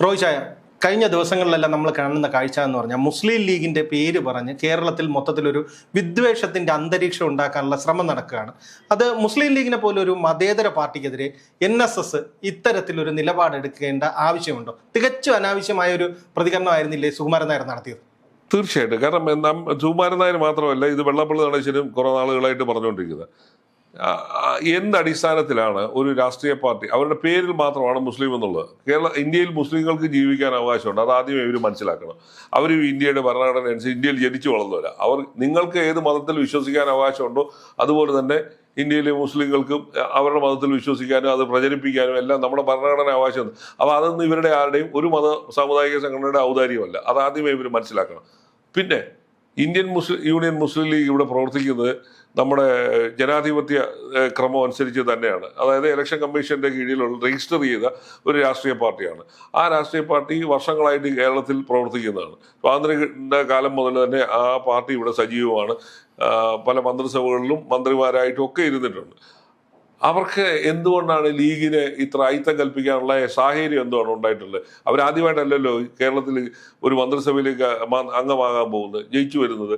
റോയ്ചായ, കഴിഞ്ഞ ദിവസങ്ങളിലെല്ലാം നമ്മൾ കാണുന്ന കാഴ്ച എന്ന് പറഞ്ഞാൽ മുസ്ലിം ലീഗിന്റെ പേര് പറഞ്ഞ് കേരളത്തിൽ മൊത്തത്തിലൊരു വിദ്വേഷത്തിന്റെ അന്തരീക്ഷം ഉണ്ടാക്കാനുള്ള ശ്രമം നടക്കുകയാണ്. അത് മുസ്ലിം ലീഗിനെ പോലെ ഒരു മതേതര പാർട്ടിക്കെതിരെ NSS ഇത്തരത്തിലൊരു നിലപാടെടുക്കേണ്ട ആവശ്യമുണ്ടോ? തികച്ചും അനാവശ്യമായ ഒരു പ്രതികരണമായിരുന്നില്ലേ സുകുമാരൻ നായർ നടത്തിയത്? തീർച്ചയായിട്ടും. കാരണം സുകുമാരൻ നായർ മാത്രമല്ല, ഇത് വെള്ളാപ്പള്ളി നടേശനും കുറെ നാളുകളായിട്ട് പറഞ്ഞുകൊണ്ടിരിക്കുന്നത്. എന്തടിസ്ഥാനത്തിലാണ് ഒരു രാഷ്ട്രീയ പാർട്ടി അവരുടെ പേരിൽ മാത്രമാണ് മുസ്ലിം എന്നുള്ളത്? ഇന്ത്യയിൽ മുസ്ലിങ്ങൾക്ക് ജീവിക്കാൻ അവകാശമുണ്ട്. അത് ആദ്യമേ ഇവർ മനസ്സിലാക്കണം. അവർ ഇന്ത്യയുടെ ഭരണഘടന അനുസരിച്ച് ഇന്ത്യയിൽ ജനിച്ചു വളർന്നവരാ. നിങ്ങൾക്ക് ഏത് മതത്തിൽ വിശ്വസിക്കാൻ അവകാശമുണ്ടോ അതുപോലെ തന്നെ ഇന്ത്യയിലെ മുസ്ലിങ്ങൾക്കും അവരുടെ മതത്തിൽ വിശ്വസിക്കാനും അത് പ്രചരിപ്പിക്കാനും എല്ലാം നമ്മുടെ ഭരണഘടന അവകാശമുണ്ട്. അപ്പോൾ അതൊന്നും ഇവരുടെ ആരുടെയും ഒരു സാമുദായിക സംഘടനയുടെ ഔദാര്യമല്ല. അത് ആദ്യമേ ഇവർ മനസ്സിലാക്കണം. പിന്നെ യൂണിയൻ മുസ്ലിം ലീഗ് ഇവിടെ പ്രവർത്തിക്കുന്നത് നമ്മുടെ ജനാധിപത്യ ക്രമം അനുസരിച്ച് തന്നെയാണ്. അതായത് ഇലക്ഷൻ കമ്മീഷന്റെ കീഴിലുള്ള രജിസ്റ്റർ ചെയ്ത ഒരു രാഷ്ട്രീയ പാർട്ടിയാണ്. ആ രാഷ്ട്രീയ പാർട്ടി വർഷങ്ങളായിട്ട് കേരളത്തിൽ പ്രവർത്തിക്കുന്നതാണ്. സ്വാതന്ത്ര്യ കാലം മുതൽ തന്നെ ആ പാർട്ടി ഇവിടെ സജീവമാണ്. പല മന്ത്രിസഭകളിലും മന്ത്രിമാരായിട്ടും ഒക്കെ ഇരുന്നിട്ടുണ്ട്. അവർക്ക് എന്തുകൊണ്ടാണ് ലീഗിന് ഇത്ര അയിത്തം കൽപ്പിക്കാനുള്ള സാഹചര്യം എന്തുകൊണ്ട് ഉണ്ടായിട്ടുള്ളത്? അവരാദ്യമായിട്ടല്ലല്ലോ കേരളത്തിൽ ഒരു മന്ത്രിസഭയിലേക്ക് അംഗമാകാൻ പോകുന്നത്, ജയിച്ചു വരുന്നത്.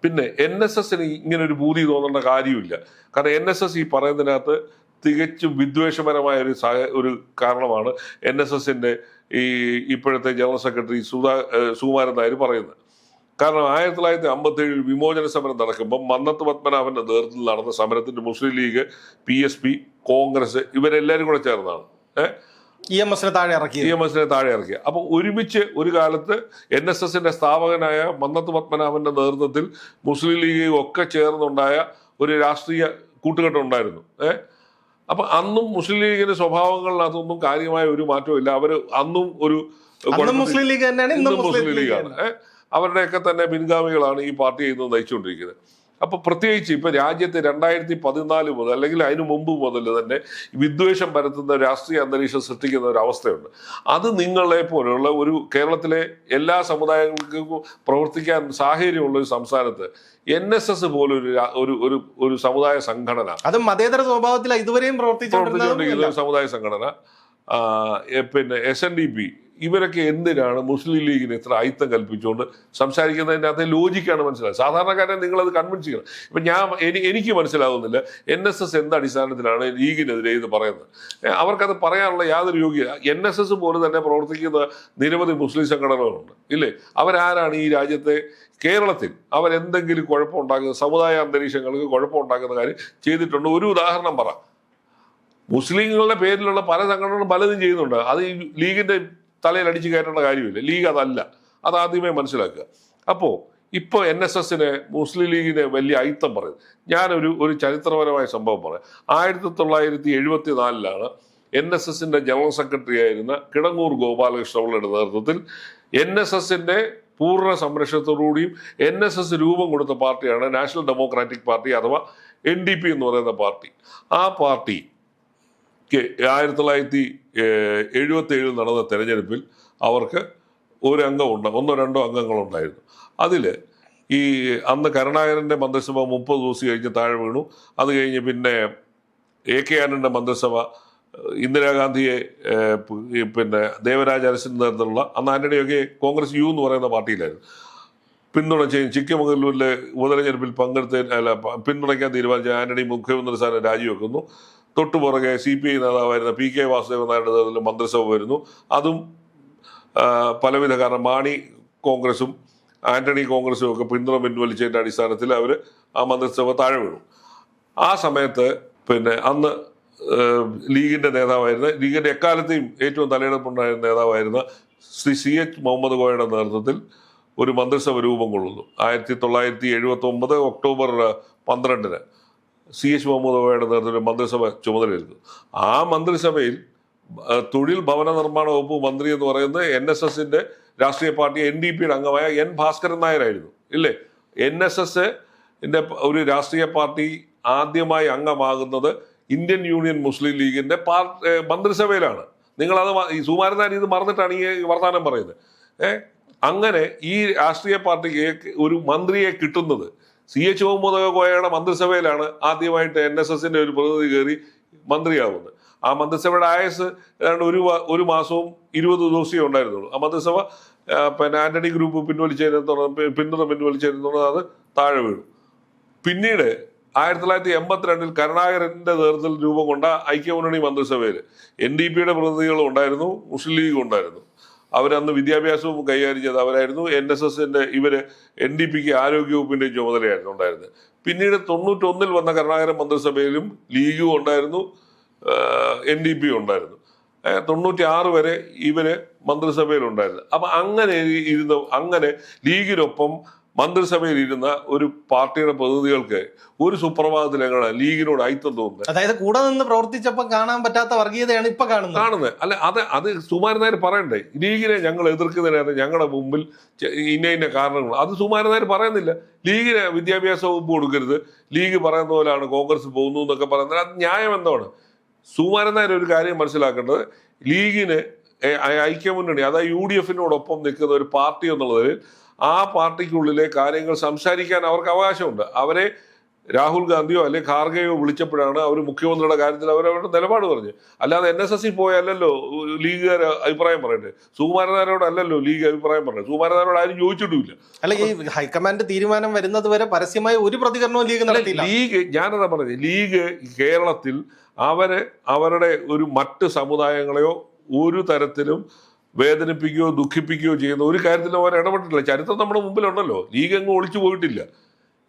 പിന്നെ NSSന് ഇങ്ങനെ ഒരു ഭൂതി തോന്നേണ്ട കാര്യമില്ല. കാരണം NSS ഈ പറയുന്നതിനകത്ത് തികച്ചും വിദ്വേഷപരമായ ഒരു കാരണമാണ് NSSന്റെ ഈ ഇപ്പോഴത്തെ ജനറൽ സെക്രട്ടറി സുകുമാരൻ നായർ പറയുന്നത്. കാരണം 1957 വിമോചന സമരം നടക്കുമ്പോൾ മന്നത്ത് പത്മനാഭന്റെ നേതൃത്വത്തിൽ നടന്ന സമരത്തിന്റെ മുസ്ലിം ലീഗ്, PSP, കോൺഗ്രസ് ഇവരെല്ലാവരും കൂടെ ചേർന്നാണ് EMSനെ താഴെ ഇറക്കി. അപ്പൊ ഒരുമിച്ച് ഒരു കാലത്ത് NSSന്റെ സ്ഥാപകനായ മന്നത്ത് പത്മനാഭന്റെ നേതൃത്വത്തിൽ മുസ്ലിം ലീഗ് ഒക്കെ ചേർന്നുണ്ടായ ഒരു രാഷ്ട്രീയ കൂട്ടുകെട്ട് ഉണ്ടായിരുന്നു. അപ്പൊ അന്നും മുസ്ലിം ലീഗിന്റെ സ്വഭാവങ്ങളിനകത്തൊന്നും കാര്യമായ ഒരു മാറ്റവും ഇല്ല. അവര് അന്നും മുസ്ലിം ലീഗാണ്. അവരുടെയൊക്കെ തന്നെ പിൻഗാമികളാണ് ഈ പാർട്ടി ഇന്ന് നയിച്ചുകൊണ്ടിരിക്കുന്നത്. അപ്പൊ പ്രത്യേകിച്ച് ഇപ്പൊ രാജ്യത്ത് 2014 മുതൽ അല്ലെങ്കിൽ അതിനു മുമ്പ് മുതൽ തന്നെ വിദ്വേഷം പരത്തുന്ന രാഷ്ട്രീയ അന്തരീക്ഷം സൃഷ്ടിക്കുന്ന ഒരു അവസ്ഥയുണ്ട്. അത് നിങ്ങളെ പോലെയുള്ള ഒരു കേരളത്തിലെ എല്ലാ സമുദായങ്ങൾക്കും പ്രവർത്തിക്കാൻ സാഹചര്യമുള്ള ഒരു സംസ്ഥാനത്ത് NSS പോലൊരു ഒരു സമുദായ സംഘടന, അത് മതേതര സ്വഭാവത്തിൽ ഇതുവരെയും പ്രവർത്തിച്ചുകൊണ്ടിരിക്കുന്ന ഒരു സമുദായ സംഘടന, പിന്നെ SNDP, ഇവരൊക്കെ എന്തിനാണ് മുസ്ലിം ലീഗിന് ഇത്ര അയിത്തം കൽപ്പിച്ചുകൊണ്ട് സംസാരിക്കുന്നതിൻ്റെ അകത്തെ ലോജിക്കാണ് മനസ്സിലായത്. സാധാരണക്കാരെ നിങ്ങളത് കൺവിൻസ് ചെയ്യണം. ഇപ്പം എനിക്ക് മനസ്സിലാകുന്നില്ല NSS എന്ത് അടിസ്ഥാനത്തിലാണ് ലീഗിനെതിരെ ഇത് പറയുന്നത്. അവർക്കത് പറയാനുള്ള യാതൊരു യോഗ്യത. NSS പോലെ തന്നെ പ്രവർത്തിക്കുന്ന നിരവധി മുസ്ലിം സംഘടനകളുണ്ട്, ഇല്ലേ? അവരാരാണ് ഈ രാജ്യത്തെ കേരളത്തിൽ അവരെന്തെങ്കിലും കുഴപ്പമുണ്ടാക്കുന്ന സമുദായ അന്തരീക്ഷങ്ങൾക്ക് കുഴപ്പമുണ്ടാക്കുന്ന കാര്യം ചെയ്തിട്ടുണ്ട്? ഒരു ഉദാഹരണം പറ. മുസ്ലിങ്ങളുടെ പേരിലുള്ള പല സംഘടനകളും പലതും ചെയ്യുന്നുണ്ട്. അത് ഈ ലീഗിന്റെ തലയിൽ അടിച്ചു കയറ്റേണ്ട കാര്യമില്ല. ലീഗ് അതല്ല, അത് ആദ്യമേ മനസ്സിലാക്കുക. അപ്പോൾ ഇപ്പോൾ NSSന് മുസ്ലിം ലീഗിന് വലിയ അയിത്തം പറയും. ഞാനൊരു ചരിത്രപരമായ സംഭവം പറയാം. 1974 NSSന്റെ ജനറൽ സെക്രട്ടറി ആയിരുന്ന കിടങ്ങൂർ ഗോപാലകൃഷ്ണപിള്ളയുടെ നേതൃത്വത്തിൽ NSSന്റെ പൂർണ്ണ സംരക്ഷണത്തോടുകൂടിയും NSS രൂപം കൊടുത്ത പാർട്ടിയാണ് നാഷണൽ ഡെമോക്രാറ്റിക് പാർട്ടി അഥവാ NDP എന്ന് പറയുന്ന പാർട്ടി. ആ പാർട്ടി 1977 നടന്ന തെരഞ്ഞെടുപ്പിൽ അവർക്ക് ഒരു അംഗമുണ്ട്, 1-2 അംഗങ്ങളുണ്ടായിരുന്നു. അതിൽ ഈ അന്ന് കരുണാകരൻ്റെ മന്ത്രിസഭ 30 ദിവസം കഴിഞ്ഞ് താഴെ വീണു. അത് കഴിഞ്ഞ് പിന്നെ AK ആന്റണിയുടെ മന്ത്രിസഭ ഇന്ദിരാഗാന്ധിയെ പിന്നെ ദേവരാജ അരസിൻ്റെ നേതൃത്വത്തിലുള്ള അന്ന് ആന്റണിയൊക്കെ കോൺഗ്രസ് U എന്ന് പറയുന്ന പാർട്ടിയിലായിരുന്നു പിന്തുണച്ച് ചിക്കമംഗലൂരിലെ ഉപതെരഞ്ഞെടുപ്പിൽ പിന്തുണയ്ക്കാൻ തീരുമാനിച്ച ആന്റണി മുഖ്യമന്ത്രി സ്ഥാനം രാജിവെക്കുന്നു. തൊട്ടുപുറകെ CPI നേതാവായിരുന്ന PK വാസുദേവൻ നായരുടെ നേതൃത്വത്തിൽ മന്ത്രിസഭ വരുന്നു. അതും പലവിധ കാരണം മാണി കോൺഗ്രസും ആന്റണി കോൺഗ്രസും ഒക്കെ പിന്തുണ പിൻവലിച്ചതിൻ്റെ അടിസ്ഥാനത്തിൽ അവർ ആ മന്ത്രിസഭ താഴെ വീണു. ആ സമയത്ത് പിന്നെ അന്ന് ലീഗിന്റെ നേതാവായിരുന്ന, ലീഗിന്റെ എക്കാലത്തെയും ഏറ്റവും തലയെടുപ്പുണ്ടായിരുന്ന നേതാവായിരുന്ന ശ്രീ CH മുഹമ്മദ് കോയയുടെ നേതൃത്വത്തിൽ ഒരു മന്ത്രിസഭ രൂപം കൊള്ളുന്നു. 1979 ഒക്ടോബർ 12 CH മുഹമ്മദ് കോയയുടെ നേതൃത്വത്തിൽ മന്ത്രിസഭ ചുമതലയെടുത്തു. ആ മന്ത്രിസഭയിൽ തൊഴിൽ ഭവന നിർമ്മാണ വകുപ്പ് മന്ത്രി എന്ന് പറയുന്നത് NSSന്റെ രാഷ്ട്രീയ പാർട്ടി NDPയുടെ അംഗമായ N ഭാസ്കരൻ നായരായിരുന്നു, ഇല്ലേ? NSSന്റെ ഒരു രാഷ്ട്രീയ പാർട്ടി ആദ്യമായി അംഗമാകുന്നത് ഇന്ത്യൻ യൂണിയൻ മുസ്ലിം ലീഗിന്റെ മന്ത്രിസഭയിലാണ്. നിങ്ങളത് ഈ സുകുമാരൻ നായർ ഇത് മറന്നിട്ടാണ് ഈ വർത്തമാനം പറയുന്നത്. അങ്ങനെ ഈ രാഷ്ട്രീയ പാർട്ടിക്ക് ഒരു മന്ത്രിയെ കിട്ടുന്നത് CH മുഹമ്മദ് കോയയുടെ മന്ത്രിസഭയിലാണ് ആദ്യമായിട്ട് NSSന്റെ ഒരു പ്രതിനിധി കയറി മന്ത്രിയാവുന്നത്. ആ മന്ത്രിസഭയുടെ ആയസ് ഏതാണ്ട് ഒരു മാസവും 20 ദിവസമേ ഉണ്ടായിരുന്നുള്ളൂ. ആ മന്ത്രിസഭ പിന്നെ ആന്റണി ഗ്രൂപ്പ് പിന്തുണ പിൻവലിച്ചതിനെ അത് താഴെ വീണു. പിന്നീട് 1982 കരുണാകരന്റെ നേതൃത്വത്തിൽ രൂപം കൊണ്ട ഐക്യമുന്നണി മന്ത്രിസഭയിൽ NDPയുടെ പ്രതിനിധികളും ഉണ്ടായിരുന്നു, മുസ്ലിം ലീഗും ഉണ്ടായിരുന്നു. അവരന്ന് വിദ്യാഭ്യാസവും കൈകാര്യം ചെയ്ത് അവരായിരുന്നു. NSSന്റെ ഇവര് NDPക്ക് ആരോഗ്യവകുപ്പിന്റെ ചുമതലയായിരുന്നു ഉണ്ടായിരുന്നത്. പിന്നീട് 91 വന്ന കരുണാകരൻ മന്ത്രിസഭയിലും ലീഗും ഉണ്ടായിരുന്നു, NDPയും ഉണ്ടായിരുന്നു. 96 വരെ ഇവര് മന്ത്രിസഭയിലുണ്ടായിരുന്നു. അപ്പൊ അങ്ങനെ ലീഗിനൊപ്പം മന്ത്രിസഭയിൽ ഇരുന്ന ഒരു പാർട്ടിയുടെ പ്രതിനിധികൾക്ക് ഒരു സുപ്രഭാതത്തിലാണ് ലീഗിനോട് ഐക്യം തോന്നുന്നത്. അതായത് കൂടെ നിന്ന് പ്രവർത്തിച്ചപ്പോൾ കാണാൻ പറ്റാത്ത വർഗീയതയാണ് ഇപ്പൊ കാണുന്നത്. അല്ല, അത് സുകുമാരൻ നായർ പറയണ്ടേ, ലീഗിനെ ഞങ്ങൾ എതിർക്കുന്നതിനാണ് ഞങ്ങളുടെ മുമ്പിൽ ഇന്ന കാരണങ്ങൾ. അത് സുകുമാരൻ നായർ പറയുന്നില്ല. ലീഗിന് വിദ്യാഭ്യാസ വകുപ്പ് കൊടുക്കരുത്, ലീഗ് പറയുന്ന പോലെയാണ് കോൺഗ്രസ് പോകുന്നു എന്നൊക്കെ പറയുന്നത്. അത് ന്യായം എന്താണ്? സുകുമാരൻ നായർ ഒരു കാര്യം മനസ്സിലാക്കേണ്ടത്, ലീഗിന് ഐക്യമുന്നണി അതായത് UDFനോടൊപ്പം നിൽക്കുന്ന ഒരു പാർട്ടി എന്നുള്ളതിൽ ആ പാർട്ടിക്കുള്ളിലെ കാര്യങ്ങൾ സംസാരിക്കാൻ അവർക്ക് അവകാശമുണ്ട്. അവരെ രാഹുൽ ഗാന്ധിയോ അല്ലെങ്കിൽ ഖാർഗെയോ വിളിച്ചപ്പോഴാണ് അവർ മുഖ്യമന്ത്രിയുടെ കാര്യത്തിൽ അവരവരുടെ നിലപാട് പറഞ്ഞു. അല്ലാതെ NSS പോയല്ലോ ലീഗുകാർ അഭിപ്രായം പറയണ്ടേ, സുകുമാരൻ നായരോട് അല്ലല്ലോ ലീഗ് അഭിപ്രായം പറഞ്ഞത്. സുകുമാരൻ നായരോട് ആരും ചോദിച്ചിട്ടുമില്ല. അല്ല, ഈ ഹൈക്കമാൻഡ് തീരുമാനം വരുന്നത് വരെ പരസ്യമായി ഒരു പ്രതികരണവും ലീഗ് നടത്തിയില്ല. ഞാനതാ പറഞ്ഞത്, ലീഗ് കേരളത്തിൽ അവരുടെ ഒരു മറ്റ് സമുദായങ്ങളെയോ ഒരു തരത്തിലും വേദനിപ്പിക്കുകയോ ദുഃഖിപ്പിക്കുകയോ ചെയ്യുന്ന ഒരു കാര്യത്തിലും അവർ ഇടപെട്ടിട്ടില്ല. ചരിത്രം നമ്മുടെ മുമ്പിലുണ്ടല്ലോ. ലീഗ് അങ്ങ് ഒളിച്ചു പോയിട്ടില്ല.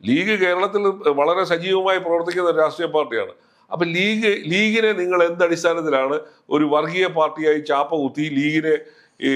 ലീഗ് കേരളത്തിൽ വളരെ സജീവമായി പ്രവർത്തിക്കുന്ന ഒരു രാഷ്ട്രീയ പാർട്ടിയാണ്. അപ്പൊ ലീഗിനെ നിങ്ങൾ എന്തടിസ്ഥാനത്തിലാണ് ഒരു വർഗീയ പാർട്ടിയായി ചാപ്പ കുത്തി ലീഗിനെ ഈ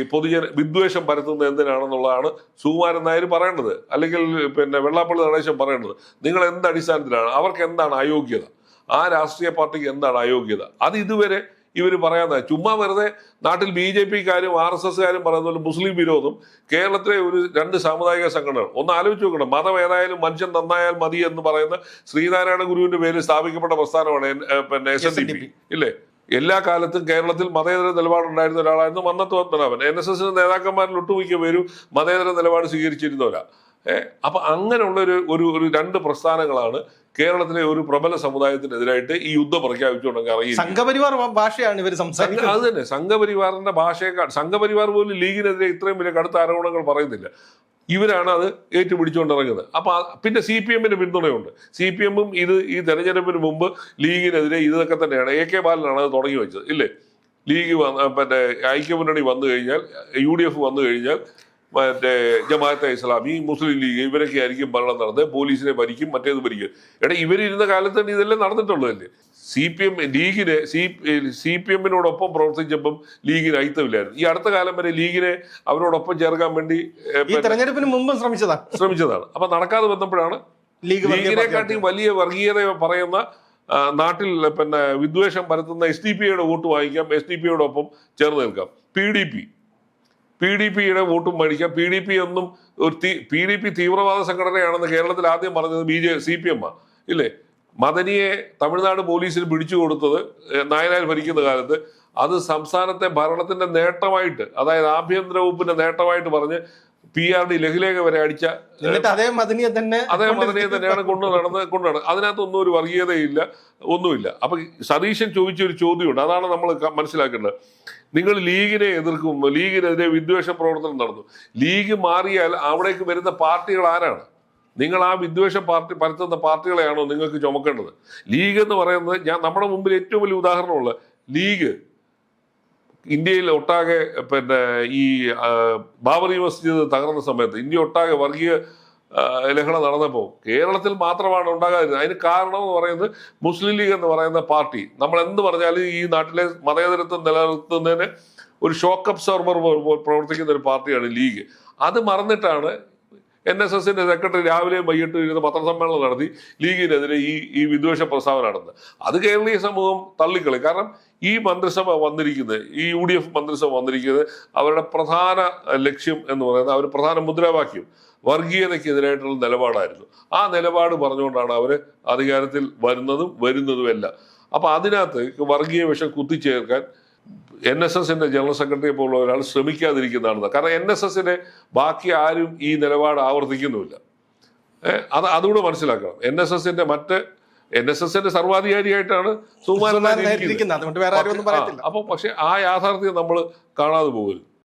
വിദ്വേഷം പരത്തുന്നത് എന്തിനാണെന്നുള്ളതാണ് സുകുമാരൻ നായർ പറയേണ്ടത്, അല്ലെങ്കിൽ പിന്നെ വെള്ളാപ്പള്ളി നടേശൻ പറയേണ്ടത്. നിങ്ങൾ എന്തടിസ്ഥാനത്തിലാണ്, അവർക്ക് എന്താണ് അയോഗ്യത, ആ രാഷ്ട്രീയ പാർട്ടിക്ക് എന്താണ് അയോഗ്യത, അത് ഇതുവരെ ഇവർ പറയാതെ ചുമ്മാ വെറുതെ നാട്ടിൽ BJPക്കാരും RSSകാരും പറയുന്ന പോലെ മുസ്ലിം വിരോധം കേരളത്തിലെ ഒരു 2 സാമുദായിക സംഘടനകൾ ഒന്ന് ആലോചിച്ച് നോക്കണം. മതം ഏതായാലും മനുഷ്യൻ നന്നായാൽ മതി എന്ന് പറയുന്ന ശ്രീനാരായണ ഗുരുവിന്റെ പേരിൽ സ്ഥാപിക്കപ്പെട്ട പ്രസ്ഥാനമാണ് പിന്നെ SNDP ഇല്ലേ. എല്ലാ കാലത്തും കേരളത്തിൽ മതേതര നിലപാടുണ്ടായിരുന്ന ഒരാളായിരുന്നു മന്നത്ത് പത്മനാഭൻ. NSSന്റെ നേതാക്കന്മാരിൽ ഒട്ടുമിക്ക പേരും മതേതര നിലപാട് സ്വീകരിച്ചിരുന്നവരാ. അപ്പൊ അങ്ങനെയുള്ള ഒരു 2 പ്രസ്ഥാനങ്ങളാണ് കേരളത്തിലെ ഒരു പ്രബല സമുദായത്തിനെതിരായിട്ട് ഈ യുദ്ധം പ്രഖ്യാപിച്ചുകൊണ്ടെങ്കിൽ അറിയില്ല. സംഘപരിവാർ ഭാഷയാണ് ഇവർ സംസാരിക്കുന്നത്. അത് തന്നെ, സംഘപരിവാറിന്റെ ഭാഷയേക്കാൾ സംഘപരിവാർ പോലും ലീഗിനെതിരെ ഇത്രയും വലിയ കടുത്ത ആരോപണങ്ങൾ പറയുന്നില്ല. ഇവരാണ് അത് ഏറ്റുപിടിച്ചുകൊണ്ടിറങ്ങുന്നത്. അപ്പൊ പിന്നെ CPMന് പിന്തുണയുണ്ട്. CPMും ഈ തെരഞ്ഞെടുപ്പിന് മുമ്പ് ലീഗിനെതിരെ ഇതൊക്കെ തന്നെയാണ്. AK ബാലനാണ് അത് തുടങ്ങി വെച്ചത് ഇല്ലേ. ലീഗ് പിന്നെ ഐക്യമുന്നണി വന്നു കഴിഞ്ഞാൽ, UDF വന്നു കഴിഞ്ഞാൽ മറ്റേ ജമാഅത്തെ ഇസ്ലാമി, മുസ്ലിം ലീഗ് ഇവരൊക്കെ ആയിരിക്കും ഭരണം നടന്നത്, പോലീസിനെ ഭരിക്കും, മറ്റേത് ഭരിക്കും. ഇവരിരുന്ന കാലത്ത് തന്നെ ഇതെല്ലാം നടന്നിട്ടുള്ളതല്ലേ. CPMനോടൊപ്പം പ്രവർത്തിച്ചപ്പം ലീഗിന് ഐക്യമില്ലായിരുന്നു. ഈ അടുത്ത കാലം വരെ ലീഗിനെ അവരോടൊപ്പം ചേർക്കാൻ വേണ്ടി തെരഞ്ഞെടുപ്പിന് മുമ്പ് ശ്രമിച്ചതാണ്. അപ്പൊ നടക്കാതെ വന്നപ്പോഴാണ് ലീഗിനെക്കാട്ടി വലിയ വർഗീയത പറയുന്ന നാട്ടിൽ പിന്നെ വിദ്വേഷം പരത്തുന്ന SDPയുടെ വോട്ട് വാങ്ങിക്കാം, SDPയോടൊപ്പം ചേർന്ന് നിൽക്കാം. PDPയുടെ വോട്ടും മേടിക്കാം. PDP തീവ്രവാദ സംഘടനയാണെന്ന് കേരളത്തിൽ ആദ്യം പറഞ്ഞത് CPM ഇല്ലേ. മദനിയെ തമിഴ്നാട് പോലീസിന് പിടിച്ചു കൊടുത്തത് നായനാർ ഭരിക്കുന്ന കാലത്ത് അത് സംസ്ഥാനത്തെ ഭരണത്തിന്റെ നേട്ടമായിട്ട്, അതായത് ആഭ്യന്തര വകുപ്പിന്റെ നേട്ടമായിട്ട് പറഞ്ഞ് PRD ലഘുലേഖ വരെ അടിച്ച അതേ മദനിയെ തന്നെയാണ് കൊണ്ടുനടന്നത്. അതിനകത്തൊന്നും ഒരു വർഗീയതയില്ല, ഒന്നുമില്ല. അപ്പൊ സതീശൻ ചോദിച്ചൊരു ചോദ്യമുണ്ട്, അതാണ് നമ്മൾ മനസ്സിലാക്കേണ്ടത്. നിങ്ങൾ ലീഗിനെ എതിർക്കും, ലീഗിനെതിരെ വിദ്വേഷ പ്രവർത്തനം നടന്നു. ലീഗ് മാറിയാൽ അവിടേക്ക് വരുന്ന പാർട്ടികൾ ആരാണ്? നിങ്ങൾ ആ വിദ്വേഷ പാർട്ടി പരത്തുന്ന പാർട്ടികളെയാണോ നിങ്ങൾക്ക് ചുമക്കേണ്ടത്? ലീഗ് എന്ന് പറയുന്നത് നമ്മുടെ മുമ്പിൽ ഏറ്റവും വലിയ ഉദാഹരണമുള്ള ലീഗ് ഇന്ത്യയിൽ ഒട്ടാകെ പിന്നെ ഈ ബാബറി മസ്ജിദ് തകർന്ന സമയത്ത് ഇന്ത്യ ഒട്ടാകെ വർഗീയ ലഹള നടന്നപ്പോൾ കേരളത്തിൽ മാത്രമാണ് ഉണ്ടാകാതിരുന്നത്. അതിന് കാരണം എന്ന് പറയുന്നത് മുസ്ലിം ലീഗ് എന്ന് പറയുന്ന പാർട്ടി നമ്മൾ എന്ത് പറഞ്ഞാലും ഈ നാട്ടിലെ മതേതരത്വം നിലനിർത്തുന്നതിന് ഒരു ഷോക്ക് അബ്സോർബർ പ്രവർത്തിക്കുന്ന ഒരു പാർട്ടിയാണ് ലീഗ്. അത് മറന്നിട്ടാണ് NSSന്റെ സെക്രട്ടറി രാവിലെയും വൈകിട്ടും ഇരുന്ന് പത്രസമ്മേളനം നടത്തി ലീഗിനെതിരെ ഈ വിദ്വേഷ പ്രസ്താവന നടന്നത്. അത് കേരളീയ സമൂഹം തള്ളിക്കളി. കാരണം ഈ മന്ത്രിസഭ വന്നിരിക്കുന്നത്, ഈ UDF മന്ത്രിസഭ വന്നിരിക്കുന്നത് അവരുടെ പ്രധാന ലക്ഷ്യം എന്ന് പറയുന്നത്, അവർ പ്രധാന മുദ്രാവാക്യം വർഗീയതയ്ക്കെതിരായിട്ടുള്ള നിലപാടായിരുന്നു. ആ നിലപാട് പറഞ്ഞുകൊണ്ടാണ് അവർ അധികാരത്തിൽ വരുന്നതുമെല്ലാം. അപ്പൊ അതിനകത്ത് വർഗീയ വിഷം കുത്തിച്ചേർക്കാൻ NSSന്റെ ജനറൽ സെക്രട്ടറിയെ പോലുള്ള ഒരാൾ ശ്രമിക്കാതിരിക്കുന്നതാണ്. കാരണം NSSനെ ബാക്കി ആരും ഈ നിലപാട് ആവർത്തിക്കുന്നുമില്ല. അതുകൂടെ മനസ്സിലാക്കണം. NSSന്റെ മറ്റ് NSSന്റെ സർവാധികാരിയായിട്ടാണ് സുകുമാരൻ നായർ ഇരിക്കുന്നത്. ഇരിക്കുന്നത്. അതുകൊണ്ട് വേറെ ആരും ഒന്നും പറയത്തില്ല. അപ്പൊ പക്ഷെ ആ യാഥാർത്ഥ്യം നമ്മൾ കാണാതെ പോകരുത്.